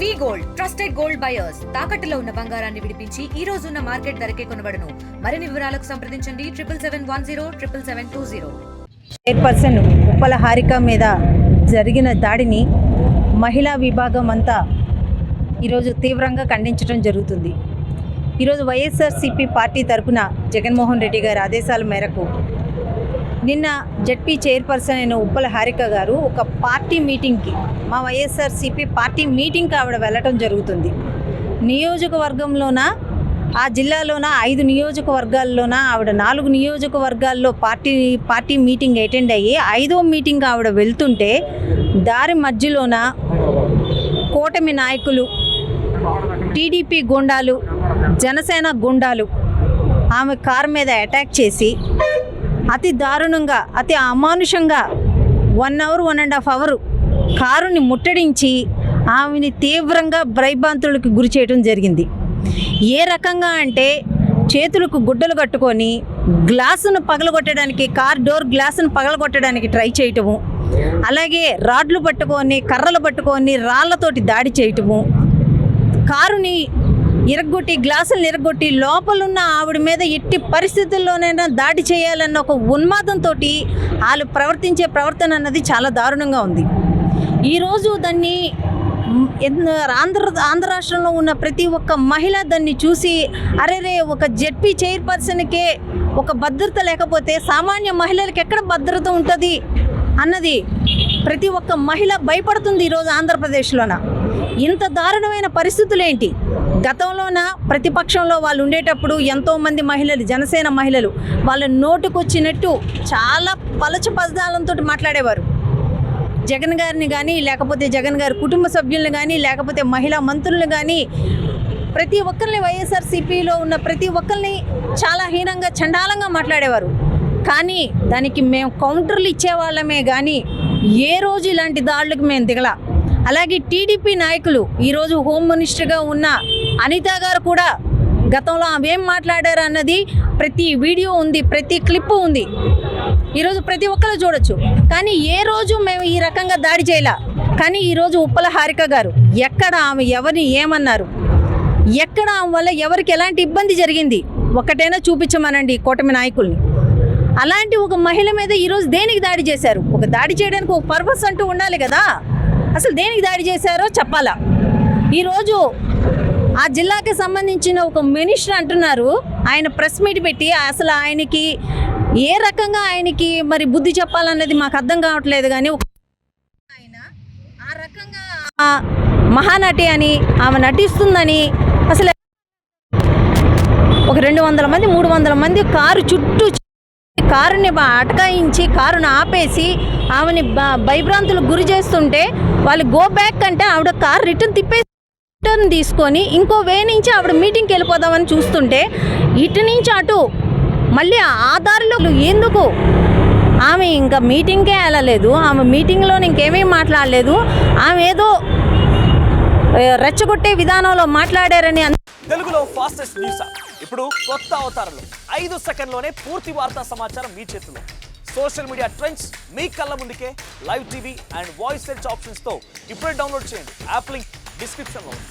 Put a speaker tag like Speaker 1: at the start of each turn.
Speaker 1: వి gold trusted gold buyers తాకట్టులో ఉన్న బంగారాన్ని విడిపించి ఈ రోజు ఉన్న మార్కెట్ ధరకే కొనబడును. మరిన్ని వివరాలకు సంప్రదించండి 77107720.
Speaker 2: చైర్పర్సన్ ఉప్పల హారిక మీద జరిగిన దాడిని మహిళా విభాగం అంతా ఈరోజు తీవ్రంగా ఖండించడం జరుగుతుంది. ఈరోజు వైఎస్ఆర్సీపీ పార్టీ తరపున జగన్మోహన్ రెడ్డి గారి ఆదేశాల మేరకు నిన్న జెడ్పీ చైర్పర్సన్ అయిన ఉప్పల హారిక గారు ఒక పార్టీ మీటింగ్కి, మా వైఎస్ఆర్సీపీ పార్టీ మీటింగ్కి ఆవిడ వెళ్ళటం జరుగుతుంది. నియోజకవర్గంలోన, ఆ జిల్లాలోన 5 నియోజకవర్గాల్లోన ఆవిడ 4 నియోజకవర్గాల్లో పార్టీ మీటింగ్ అటెండ్ అయ్యి 5వ మీటింగ్ ఆవిడ వెళ్తుంటే దారి మధ్యలోన కూటమి నాయకులు, టీడీపీ గుండాలు, జనసేన గుండాలు ఆమె కారు మీద అటాక్ చేసి అతి దారుణంగా, అతి అమానుషంగా 1 అవర్ 1.5 అవర్ కారుని ముట్టడించి ఆమెని తీవ్రంగా భయభ్రాంతులకు గురి చేయడం జరిగింది. ఏ రకంగా అంటే చేతులకు గుడ్డలు కట్టుకొని గ్లాసును పగలగొట్టడానికి, కార్ డోర్ గ్లాసును పగలగొట్టడానికి ట్రై చేయటము, అలాగే రాడ్లు పట్టుకొని, కర్రలు పట్టుకొని రాళ్లతోటి దాడి చేయటము, కారుని ఇరగొట్టి, గ్లాసులు ఇరగొట్టి లోపలున్న ఆవిడ మీద ఎట్టి పరిస్థితుల్లోనైనా దాడి చేయాలన్న ఒక ఉన్మాదంతో వాళ్ళు ప్రవర్తించే ప్రవర్తన అన్నది చాలా దారుణంగా ఉంది. ఈరోజు దాన్ని ఆంధ్ర రాష్ట్రంలో ఉన్న ప్రతి ఒక్క మహిళ దాన్ని చూసి, అరేరే ఒక జెడ్పీ చైర్పర్సన్కే ఒక భద్రత లేకపోతే సామాన్య మహిళలకు ఎక్కడ భద్రత ఉంటుంది అన్నది ప్రతి ఒక్క మహిళ భయపడుతుంది. ఈరోజు ఆంధ్రప్రదేశ్లోన ఇంత దారుణమైన పరిస్థితులు ఏంటి? గతంలోన ప్రతిపక్షంలో వాళ్ళు ఉండేటప్పుడు ఎంతోమంది మహిళలు, జనసేన మహిళలు వాళ్ళ నోటుకొచ్చినట్టు చాలా పలచ పదాలతో మాట్లాడేవారు. జగన్ గారిని కానీ, లేకపోతే జగన్ గారి కుటుంబ సభ్యులను కానీ, లేకపోతే మహిళా మంత్రులను కానీ, ప్రతి ఒక్కరిని, వైఎస్ఆర్సీపీలో ఉన్న ప్రతి ఒక్కరిని చాలా హీనంగా, చండాలంగా మాట్లాడేవారు. కానీ దానికి మేము కౌంటర్లు ఇచ్చేవాళ్ళమే కానీ ఏ రోజు ఇలాంటి దాడులకు మేము దిగలా. అలాగే టీడీపీ నాయకులు, ఈరోజు హోమ్ మినిస్టర్గా ఉన్న అనిత గారు కూడా గతంలో ఆమె ఏం మాట్లాడారు అన్నది ప్రతి వీడియో ఉంది, ప్రతి క్లిప్పు ఉంది, ఈరోజు ప్రతి ఒక్కరు చూడొచ్చు. కానీ ఏ రోజు మేము ఈ రకంగా దాడి చేయలే. కానీ ఈరోజు ఉప్పల హారిక గారు ఎక్కడ ఆమె ఎవరిని ఏమన్నారు, ఎక్కడ ఆమె వల్ల ఎవరికి ఎలాంటి ఇబ్బంది జరిగింది ఒకటైనా చూపించమనండి కూటమి నాయకుల్ని. అలాంటి ఒక మహిళ మీద ఈరోజు దేనికి దాడి చేశారు? ఒక దాడి చేయడానికి ఒక పర్పస్ అంటూ ఉండాలి కదా. అసలు దేనికి దాడి చేశారో చెప్పాలా. ఈరోజు ఆ జిల్లాకి సంబంధించిన ఒక మినిస్టర్ అంటున్నారు, ఆయన ప్రెస్ మీట్ పెట్టి అసలు ఆయనకి ఏ రకంగా ఆయనకి మరి బుద్ధి చెప్పాలన్నది మాకు అర్థం కావట్లేదు. కానీ ఆయన ఆ రకంగా మహానటి అని, ఆమె నటిస్తుందని, అసలు ఒక 200 మంది 300 మంది కారు చుట్టూ కారుని అటకాయించి కారుని ఆపేసి ఆమెని భయభ్రాంతులకు గురి చేస్తుంటే వాళ్ళు గో బ్యాక్ అంటే ఆవిడ కారు రిటర్న్ తీసుకొని ఇంకో వే నుంచి ఆవిడ మీటింగ్కి వెళ్ళిపోదామని చూస్తుంటే ఇటు నుంచి అటు మళ్ళీ ఆ దారిలో ఎందుకు ఆమె ఇంకా మీటింగ్కే వెళ్ళలేదు. ఆమె మీటింగ్లో ఇంకేమీ మాట్లాడలేదు. ఆమె ఏదో రెచ్చగొట్టే విధానంలో మాట్లాడారని.
Speaker 3: తెలుగులో ఫాస్టెస్ట్ న్యూస్ ఇప్పుడు కొత్త అవతారంలో 5 సెకండ్లోనే పూర్తి వార్తా సమాచారం మీ చేతిలో. సోషల్ మీడియా ట్రెండ్స్ మీ కళ్ళ ముందుకే live TV and voice search ఆప్షన్స్తో ఇప్పుడే డౌన్లోడ్ చేయండి. యాప్ లింక్ డిస్క్రిప్షన్లో ఉంది.